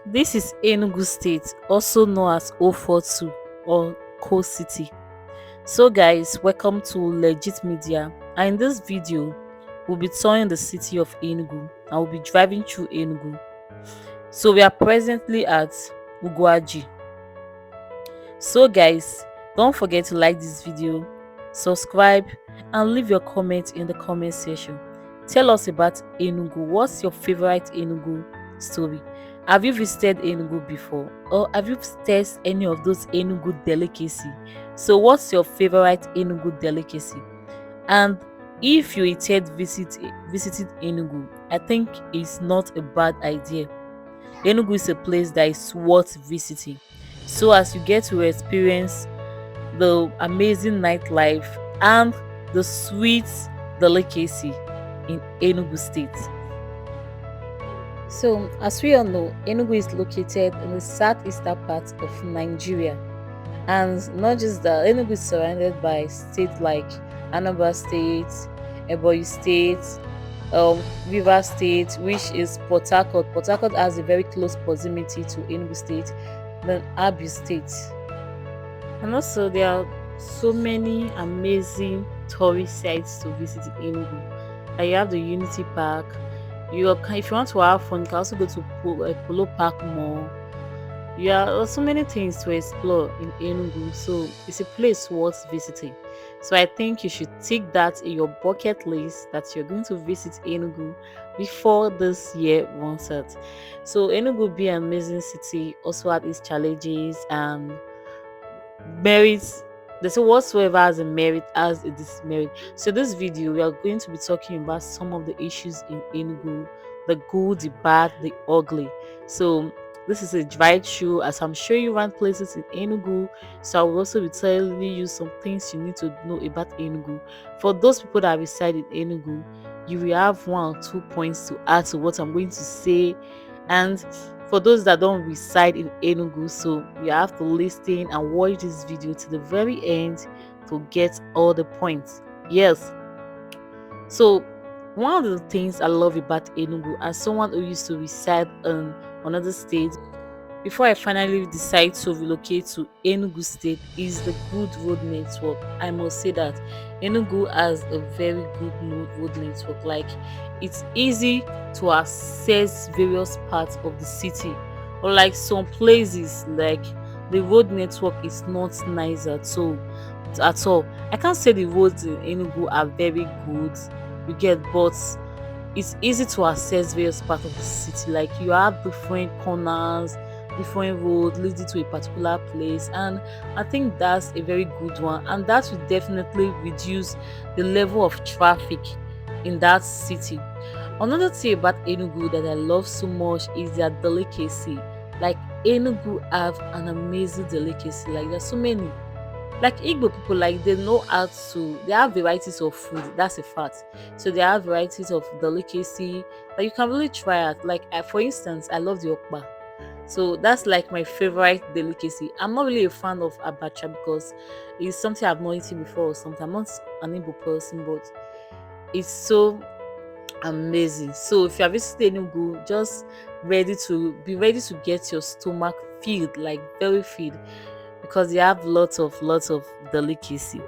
This is Enugu State, also known as 042 or Coast City. So guys, welcome to Legit Media. And in this video, we'll be touring the city of Enugu and we'll be driving through Enugu. So we are presently at Ugwaji. So guys, don't forget to like this video, subscribe, and leave your comment in the comment section. Tell us about Enugu. What's your favorite Enugu story? Have you visited Enugu before, or have you tasted any of those Enugu delicacy? So what's your favorite Enugu delicacy? And if you visited Enugu, I think it's not a bad idea. Enugu is a place that is worth visiting. So as you get to experience the amazing nightlife and the sweet delicacy in Enugu State. So, as we all know, Enugu is located in the southeastern part of Nigeria. And not just that, Enugu is surrounded by states like Anambra State, Ebonyi State, Rivers State, which is Port Harcourt. Port Harcourt has a very close proximity to Enugu State, then Abia State. And also, there are so many amazing tourist sites to visit in Enugu. Like you have the Unity Park. If you want to have fun, you can also go to Polo Park Mall. There are so many things to explore in Enugu, so it's a place worth visiting. So I think you should tick that in your bucket list that you're going to visit Enugu before this year runs out. So Enugu be an amazing city, also had its challenges and merits. They say whatsoever has a merit has a dismerit. So this video we are going to be talking about some of the issues in Enugu, the good, the bad, the ugly. So this is a drive through as I'm sure you run places in Enugu. So I will also be telling you some things you need to know about Enugu. For those people that reside in Enugu, you will have 1 or 2 points to add to what I'm going to say. And for those that don't reside in Enugu, so you have to listen and watch this video to the very end to get all the points. Yes. So one of the things I love about Enugu, as someone who used to reside in another state before I finally decide to relocate to Enugu State, is the good road network. I must say that Enugu has a very good road network. Like it's easy to access various parts of the city, or like some places, like the road network is not nice at all. I can't say the roads in Enugu are very good, you get, but it's easy to access various parts of the city. Like you have different corners, different roads leading to a particular place, and I think that's a very good one, and that will definitely reduce the level of traffic in that city. Another thing about Enugu that I love so much is their delicacy. Like Enugu have an amazing delicacy. Like there's so many. Like Igbo people, like they know how to. They have varieties of food. That's a fact. So they have varieties of delicacy that you can really try out. Like for instance, I love the okpa. So that's like my favorite delicacy. I'm not really a fan of abacha because it's something I've not eaten before or something. I'm not an Igbo person, but it's so amazing. So if you are visiting Enugu, just ready to get your stomach filled, like very filled, because they have lots of delicacy.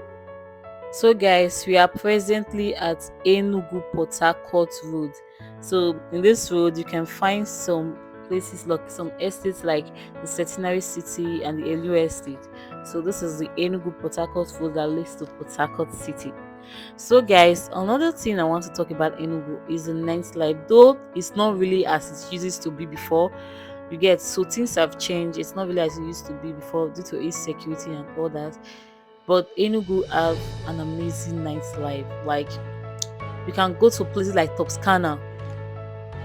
So guys, we are presently at Enugu Port Harcourt Road. So in this road you can find some places like some estates like the Centenary City and the Elu Estate. So this is the Enugu Port Harcourt Road that leads to Port Harcourt City. So guys, another thing I want to talk about Enugu is the nightlife. Though it's not really as it used to be before, you get, so things have changed. It's not really as it used to be before due to insecurity and all that. But Enugu have an amazing nightlife. Like you can go to places like Toscana.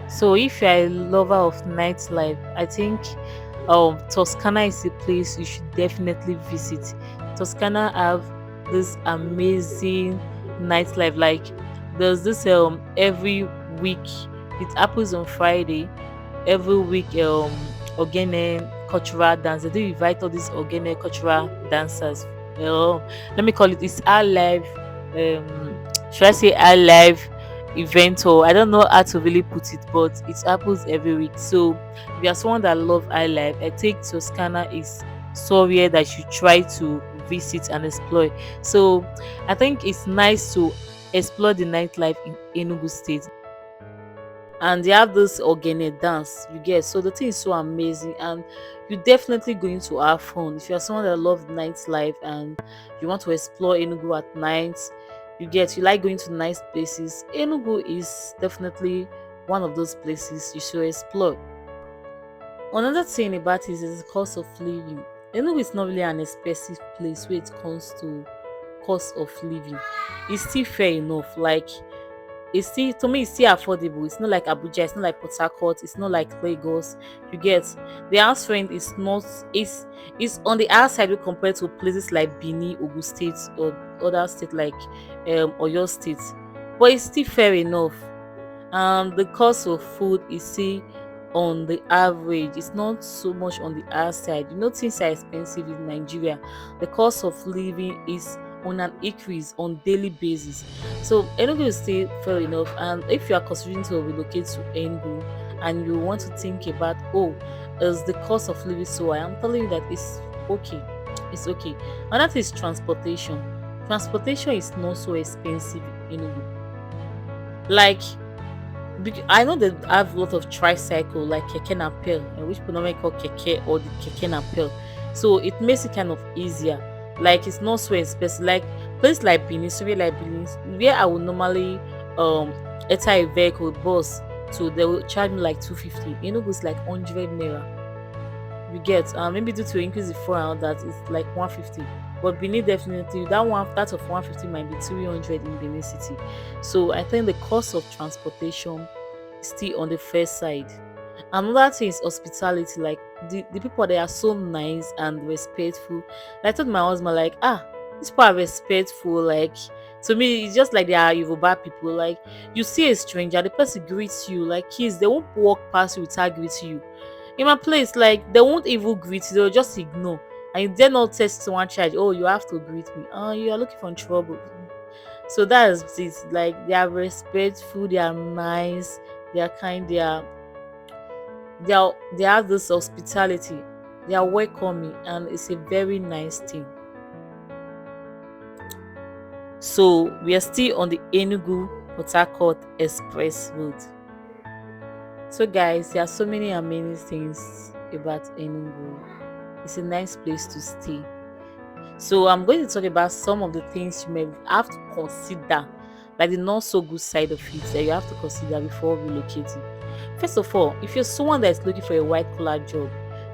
So if you're a lover of nightlife, I think Toscana is a place you should definitely visit. Toscana have this amazing nightlife. Like there's this every week, it happens on Friday. Every week Ogene cultural dance. They do invite all these Ogene cultural dancers. Let me call it, it's our live, should I say our live event, or I don't know how to really put it, but it happens every week. So if you are someone that love high life, I think Toscana is somewhere that you try to visit and explore. So I think it's nice to explore the nightlife in Enugu State. And they have this organic dance, you get, so the thing is so amazing, and you're definitely going to have fun if you're someone that loves nightlife and you want to explore Enugu at night. You like going to nice places. Enugu is definitely one of those places you should explore. Another thing about it is the cost of living. Enugu is not really an expensive place when it comes to cost of living. It's still fair enough. Like, it's still, to me, it's still affordable. It's not like Abuja, it's not like Port Harcourt, it's not like Lagos. You get, the house rent is not, is on the outside when compared to places like Benin, Ogun State, or other state like Oyo State, but it's still fair enough. The cost of food is still on the average. It's not so much on the outside. You know, things are expensive in Nigeria. The cost of living is on an increase on daily basis. So Enugu is still fair enough. And if you are considering to relocate to Enugu and you want to think about, oh, is the cost of living so high? I'm telling you that it's okay. It's okay. Another thing is transportation. Transportation is not so expensive in Enugu. Like, I know they have a lot of tricycle like keke napel, which people normally call keke or the keke napel. So it makes it kind of easier. Like, it's not so expensive. Like place like Benin, so like Benin, where I would normally enter a vehicle bus, so they will charge me like 250. You know, it's like 100 naira. We get maybe due to increase the fuel and all that, it's like 150. But Benin, definitely that of 150 might be 300 in Benin City. So I think the cost of transportation is still on the fair side. Another thing is hospitality. Like, the people, they are so nice and respectful. Like, I told my husband, like, these people are respectful. Like, to me, it's just like they are Yoruba people. Like, you see a stranger, the person greets you like kids, they won't walk past you without greeting you. In my place, like, they won't even greet you, they'll just ignore. And you dare not test one charge, oh, you have to greet me. Oh, you are looking for trouble. So that's it. Like, they are respectful, they are nice, they are kind, they have this hospitality, they are welcoming, and it's a very nice thing. So we are still on the Enugu Port Harcourt Express Road. So guys, there are so many amazing things about Enugu. It's a nice place to stay. So I'm going to talk about some of the things you may have to consider, like the not so good side of it that you have to consider before relocating. First of all, if you're someone that is looking for a white collar job,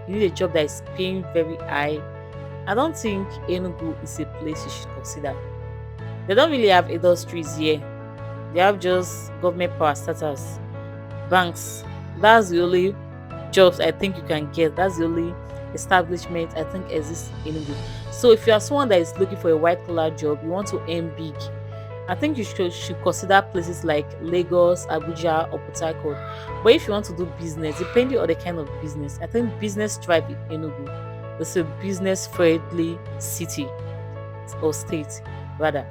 you need a job that is paying very high, I don't think Enugu is a place you should consider. They don't really have industries here. They have just government parastatals, banks. That's the only jobs I think you can get. That's the only establishment I think exists in Enugu. So if you are someone that is looking for a white collar job, you want to earn big, I think you should consider places like Lagos, Abuja, or Port Harcourt. But if you want to do business, depending on the kind of business, I think business thrive in Enugu. It's a business friendly city or state rather.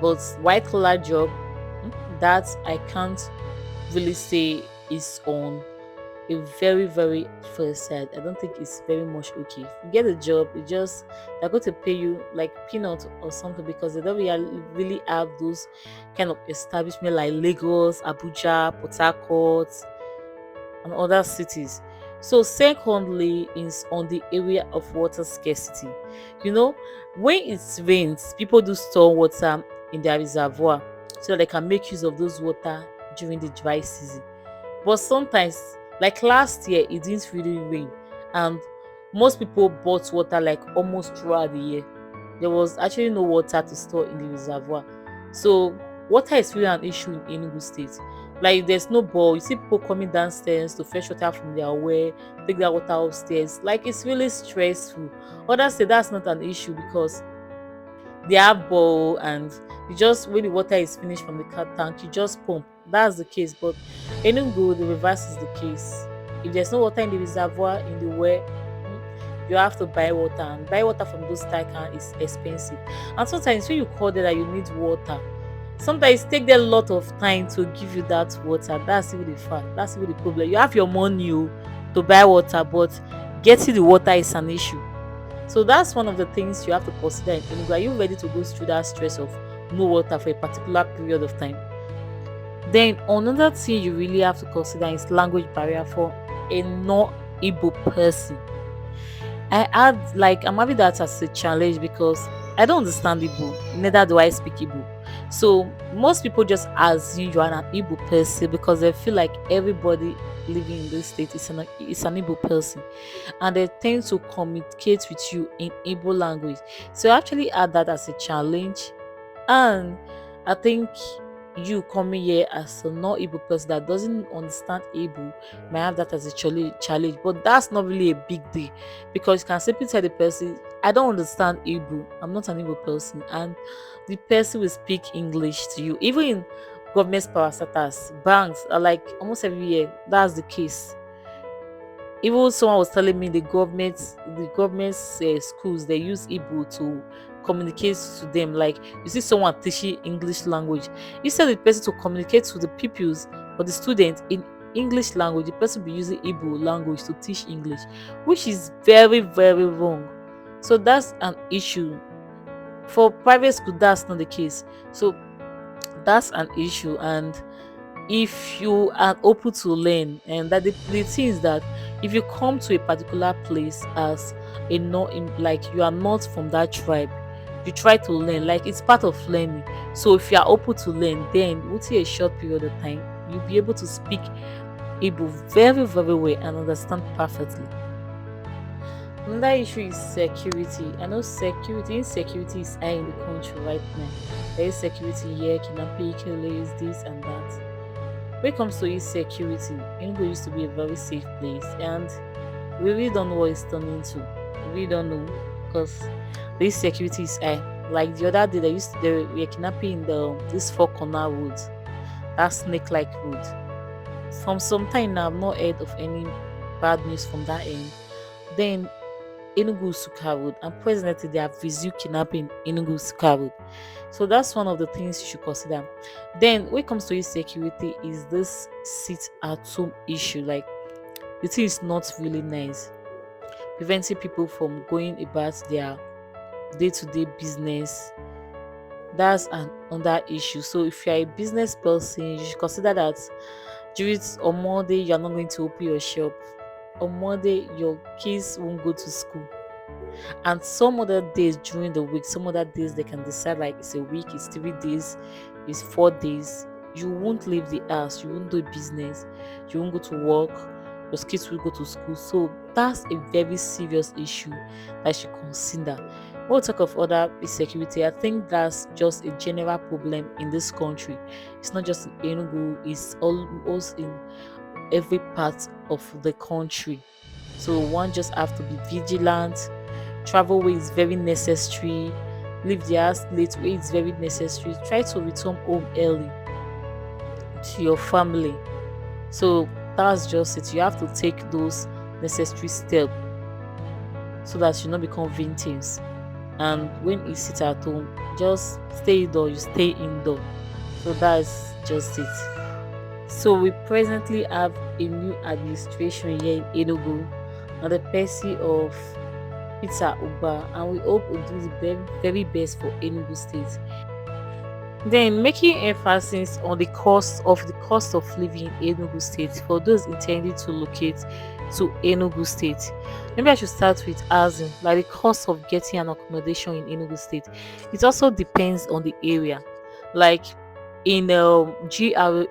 But white collar job, that I can't really say is on a very very first side. I don't think it's very much okay. If you get a job, it just, they're going to pay you like peanut or something, because they don't really have those kind of establishment like Lagos, Abuja, Port Harcourt, and other cities. So secondly is on the area of water scarcity. You know, when it rains, people do store water in their reservoir so that they can make use of those water during the dry season. But sometimes, like last year, it didn't really rain, and most people bought water like almost throughout the year. There was actually no water to store in the reservoir. So water is really an issue in Enugu State. Like, there's no ball. You see people coming downstairs to fetch water from their well, take that water upstairs. Like, it's really stressful. Others say that's not an issue because they have bowl, and you just, when the water is finished from the tank, you just pump. That's the case. But Enugu, the reverse is the case. If there's no water in the reservoir, in the well, you have to buy water, and buy water from those tank is expensive. And sometimes when you call them that you need water, Sometimes take them a lot of time to give you that water. That's even the fact. That's even the problem. You have your money to buy water, but getting the water is an issue. So that's one of the things you have to consider in Enugu. Are you ready to go through that stress of no water for a particular period of time? Then another thing you really have to consider is language barrier for a non-Igbo person. I'm having that as a challenge because I don't understand Igbo, neither do I speak Igbo. So most people just assume you are an Igbo person because they feel like everybody living in this state is an Igbo person, and they tend to communicate with you in Igbo language. So I actually add that as a challenge, and I think you coming here as a non Igbo person that doesn't understand Igbo might have that as a challenge, but that's not really a big deal because you can simply tell the person, I don't understand Igbo, I'm not an Igbo person, and the person will speak English to you. Even in government parastatals, banks are like almost every year, that's the case. Even someone was telling me the government schools, they use Igbo to communicate to them. Like you see someone teaching English language, instead of the person to communicate to the pupils or the students in English language, the person be using Igbo language to teach English, which is very very wrong. So that's an issue. For private school, that's not the case. So that's an issue. And if you are open to learn, and that the thing is that if you come to a particular place as a not in, like you are not from that tribe, you try to learn, like it's part of learning. So if you are open to learn, then within a short period of time you'll be able to speak Igbo very very well and understand perfectly. Another issue is security. I know insecurity is high in the country right now. There is security here, kidnapping, killings, this and that. When it comes to insecurity, Enugu used to be a very safe place, and we really don't know what it's turning into. We really don't know because the insecurity is high. Like the other day, they were kidnapping in this four corner road, that snake like road. From some time now, I've not heard of any bad news from that end. Then Enugu Suka Road, and presently they have resumed kidnapping Enugu Suka Road. So that's one of the things you should consider. Then when it comes to insecurity, is this sit at home issue. Like the thing is not really nice, preventing people from going about their day-to-day business. That's another issue. So if you're a business person, you should consider that during on Monday you're not going to open your shop. On Monday your kids won't go to school, and some other days during the week, some other days they can decide like it's a week, it's 3 days, it's 4 days, you won't leave the house, you won't do business, you won't go to work, your kids will go to school. So that's a very serious issue that you should consider. When we talk of other insecurity, I think that's just a general problem in this country. It's not just in Enugu, it's almost in every part of the country. So one just have to be vigilant. Travel where is very necessary. Leave the house late where it's very necessary. Try to return home early to your family. So that's just it. You have to take those necessary steps so that you not become victims. And when you sit at home, just stay indoor, you stay indoor. So that's just it. So we presently have a new administration here in Enugu, and the person of Peter Uba, and we hope we'll do the very, very best for Enugu State. Then making emphasis on the cost of living in Enugu State for those intending to locate to Enugu State. Maybe I should start with housing, like the cost of getting an accommodation in Enugu State. It also depends on the area. Like in GRA,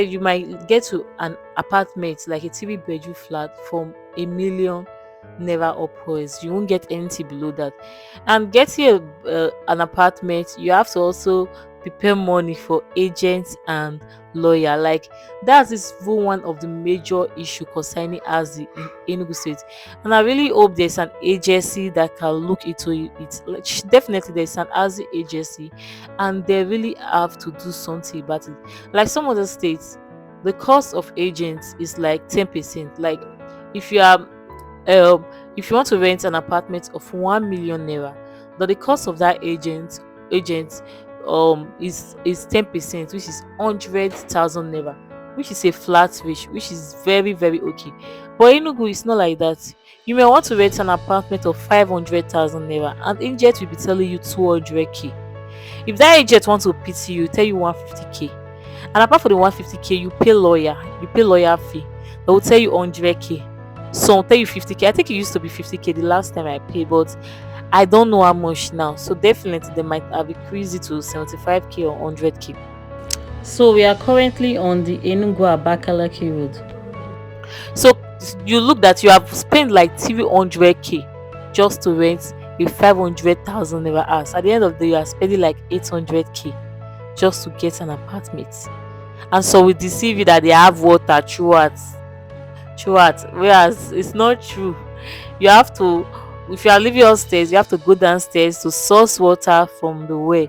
you might get to an apartment like a three-bedroom flat from a million never upwards. You won't get anything below that. And getting an apartment, you have to also prepare money for agents and lawyer. Like that is one of the major issue concerning housing in Enugu State. And I really hope there's an agency that can look into it. Like, definitely there's an housing agency, and they really have to do something about it. Like some other states, the cost of agents is like 10%. Like if you are um if you want to rent an apartment of 1 million naira, but the cost of that agent is 10%, which is 100,000 naira, which is a flat rate, which is very very okay. But Enugu is not like that. You may want to rent an apartment of 500,000 naira, and agent will be telling you 200k. If that agent wants to pity you, tell you 150k. And apart from the 150k, you pay lawyer fee. They will tell you 100k. Some tell you 50k. I think it used to be 50k the last time I paid, but I don't know how much now. So definitely they might have increased it to 75k or 100k. So we are currently on the Enugu Abakaliki road. So you look that you have spent like 300k just to rent a 500,000 naira house. At the end of the day, you are spending like 800k just to get an apartment. And so we deceive you that they have water throughout, whereas it's not true. You have to, if you are living upstairs, you have to go downstairs to source water from the well.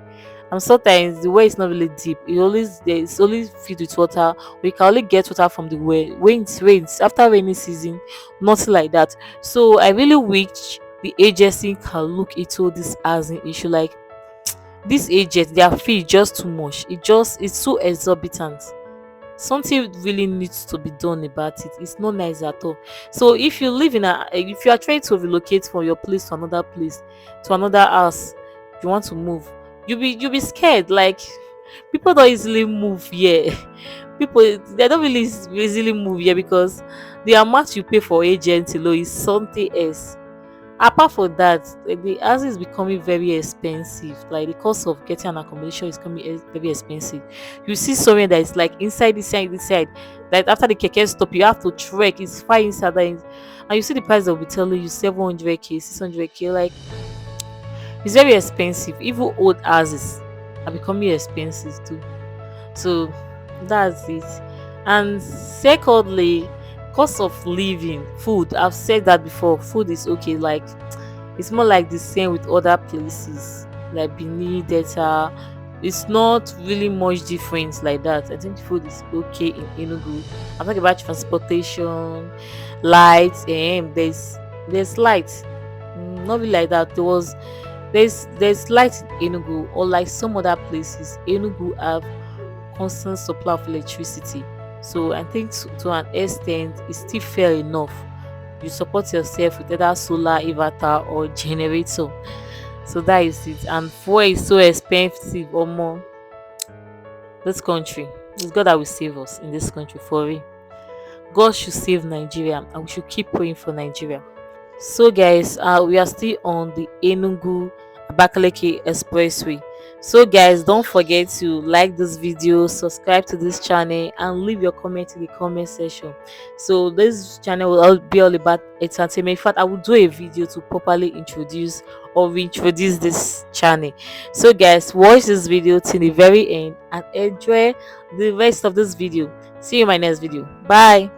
And sometimes the well is not really deep, it's only filled with water. We can only get water from the well when it rains. After rainy season, nothing like that. So I really wish the agency can look into this housing issue. Like, this agent, their fee is just too much. It's too exorbitant. Something really needs to be done about it. It's not nice at all. So if you are trying to relocate from your place to another place, to another house, you want to move, you'll be scared. Like, people don't easily move here. People, they don't really easily move here because the amount you pay for agent alone is something else. Apart from that, the house is becoming very expensive. Like, the cost of getting an accommodation is becoming very expensive. You see somewhere that is like inside, like after the keke stop you have to trek, it's far inside there, and you see the price they'll be telling you 700k, 600k. Like, it's very expensive. Even old houses are becoming expensive too. So that's it. And secondly, cost of living, food, I've said that before. Food is okay. Like, it's more like the same with other places like Benin, Delta. It's not really much difference like that. I think food is okay in Enugu. I'm talking about transportation, light. There's light. Not really like that. There's light in Enugu, or like some other places. Enugu have constant supply of electricity. So I think to an extent it's still fair enough. You support yourself with either solar inverter or generator. So that is it. And fuel is so expensive or more. This country, it's God that will save us in this country, for real. God should save Nigeria, and we should keep praying for Nigeria. So guys, we are still on the Enugu Abakaliki Expressway. So guys, don't forget to like this video, subscribe to this channel, and leave your comment in the comment section. So this channel will be all about entertainment. In fact, I will do a video to properly introduce or reintroduce this channel. So guys, watch this video till the very end and enjoy the rest of this video. See you in my next video. Bye.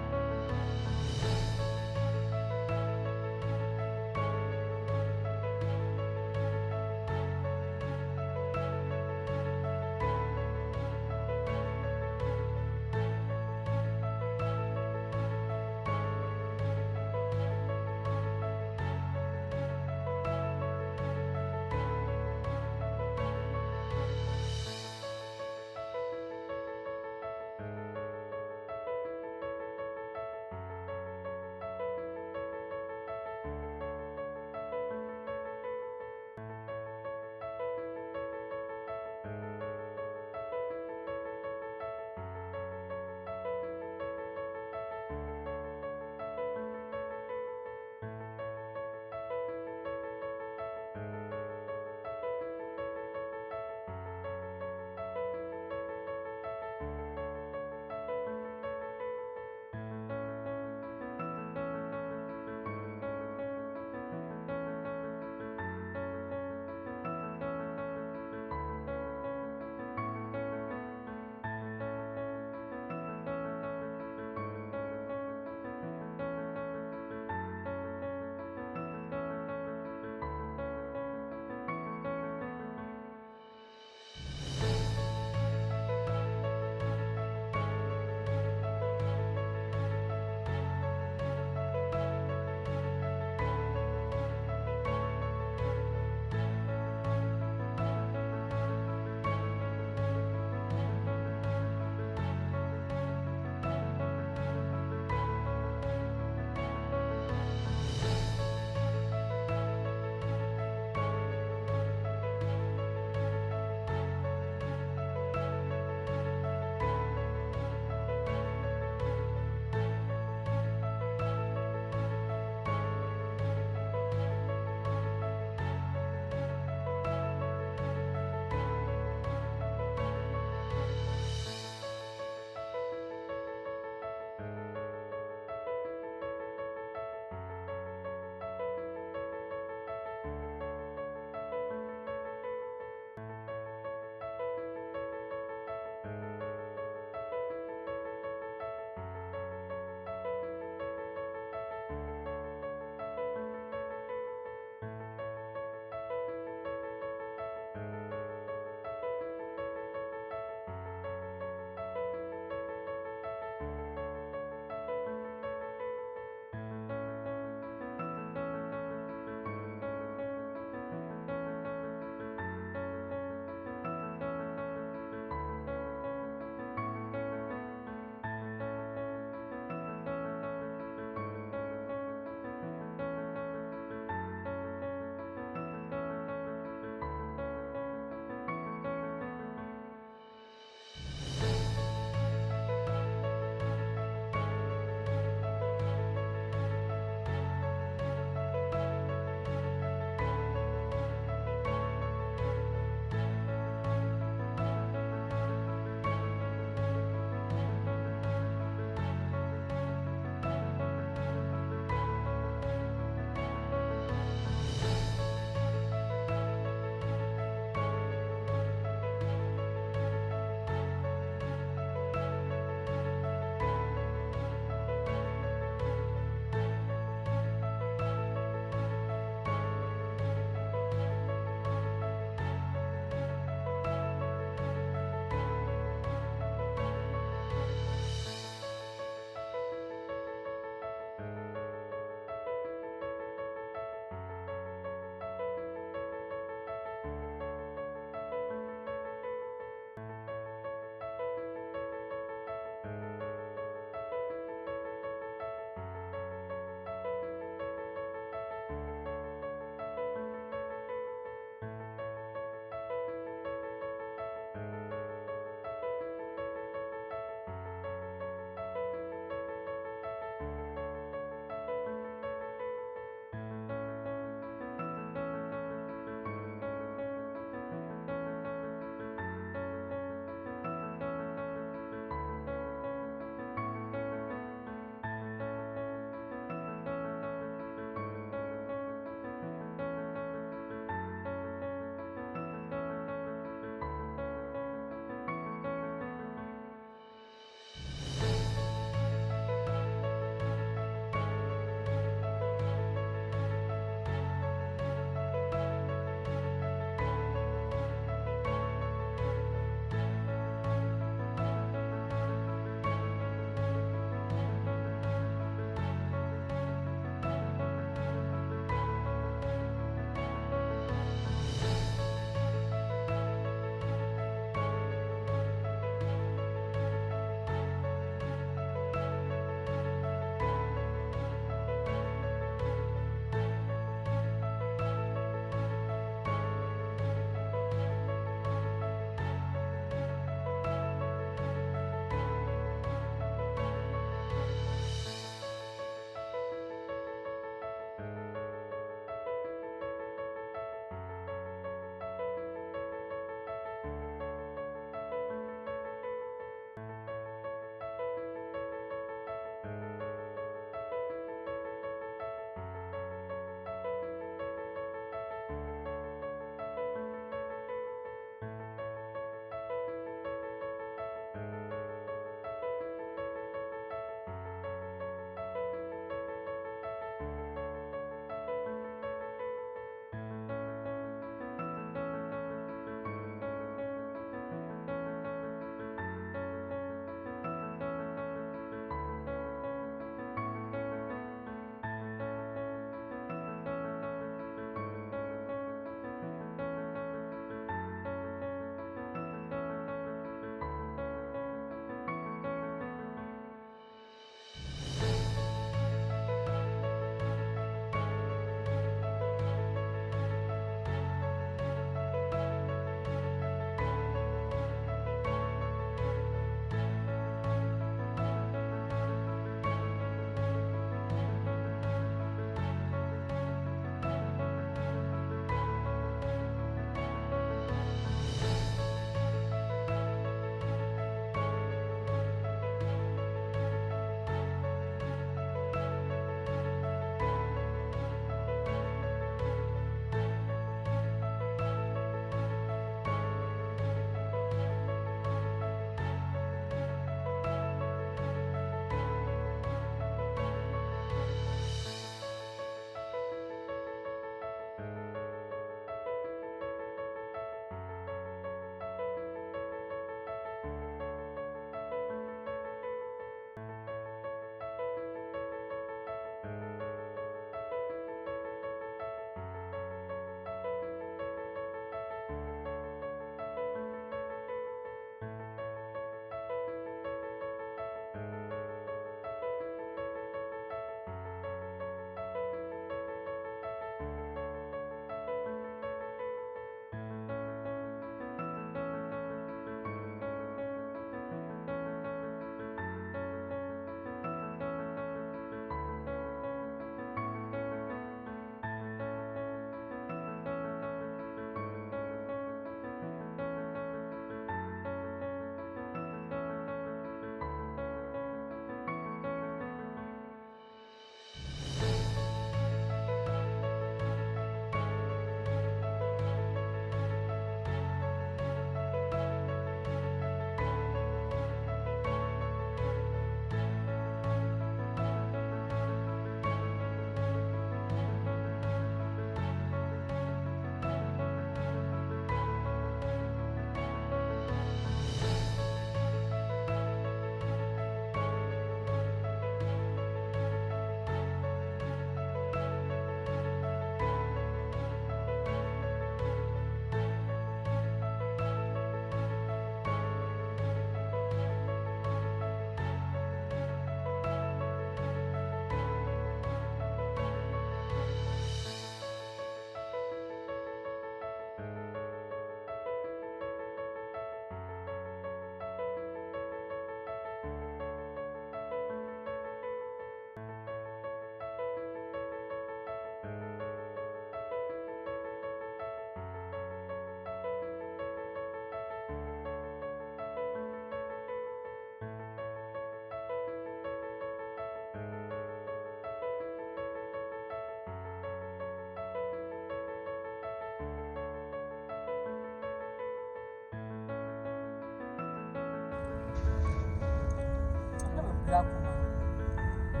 black woman.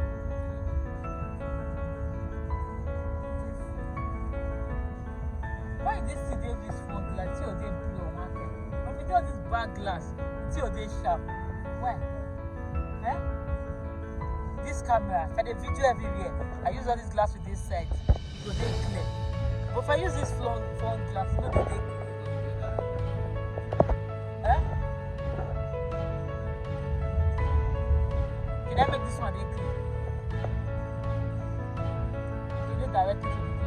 Why this thing dey this front glass? See, they blue on one side. But if you do this back glass, see, they sharp. Why? Eh? This camera, if I dey video everywhere, I use all this glass with this side. It go dey clear. But if I use this front glass, you know, they dey clear. Eh? Can I make this one dey clear? You dey directly to the